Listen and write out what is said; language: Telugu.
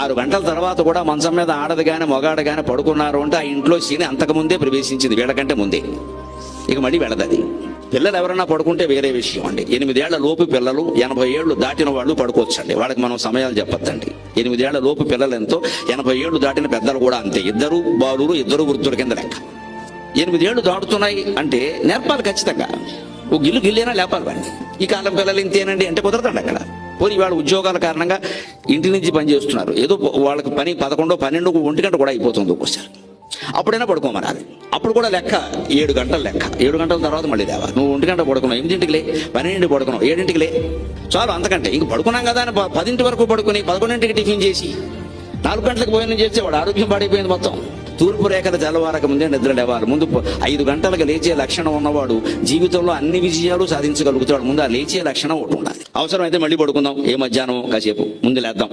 6 గంటల తర్వాత కూడా మంచం మీద ఆడదు కానీ మొగాడు కానీ పడుకున్నారు అంటే ఆ ఇంట్లో శని అంతకుముందే ప్రవేశించింది, వీళ్ళకంటే ముందే. ఇక మళ్ళీ వెళ్ళదు అది. పిల్లలు ఎవరైనా పడుకుంటే వేరే విషయం అండి. 8 ఏళ్ల లోపు పిల్లలు, 80 ఏళ్ళు దాటిన వాళ్ళు పడుకోవచ్చండి. వాళ్ళకి మనం సమయాలు చెప్పొద్దండి. 8 ఏళ్ల లోపు పిల్లలు ఎంతో, 80 ఏళ్ళు దాటిన పెద్దలు కూడా అంతే. 2 బాలురు 2 వృద్ధుల కింద లెక్క. 8 ఏళ్ళు దాటుతున్నాయి అంటే నేర్పాలి ఖచ్చితంగా. ఓ గిల్లైనా లేపాలి వాడిని. ఈ కాలం పిల్లలు ఇంతేనండి అంటే కుదరదండి అక్కడ. పోనీ వాళ్ళ ఉద్యోగాల కారణంగా ఇంటి నుంచి పని చేస్తున్నారు, ఏదో వాళ్ళకి పని 11, 12, 1 గంట కూడా అయిపోతుంది ఒక్కోసారి. అప్పుడైనా పడుకోమనాలి. అప్పుడు కూడా లెక్క 7 గంటలు లెక్క. 7 గంటల తర్వాత మళ్ళీ లేవాలి. నువ్వు 1 గంట పడుకున్నావు, 8ంటికి లే, 12ంటికి పడుకున్నావు, 7ంటికి లే, చాలు. అంతకంటే ఇంక పడుకున్నాం కదా అని 10 వరకు పడుకుని 11ంటికి టిఫిన్ చేసి 4 గంటలకు భోజనం చేస్తే వాడు ఆరోగ్యం పాడైపోయింది మొత్తం. తూర్పు రేఖల తెల్లవారక ముందే నిద్ర లేవాలి. ముందు 5 గంటలకు లేచే లక్షణం ఉన్నవాడు జీవితంలో అన్ని విజయాలు సాధించగలుగుతాడు. ముందు ఆ లేచే లక్షణం ఒకటి ఉండాలి. అవసరమైతే మళ్ళీ పడుకుందాం, ఏ మధ్యాహ్నం కాసేపు ముందు లేద్దాం.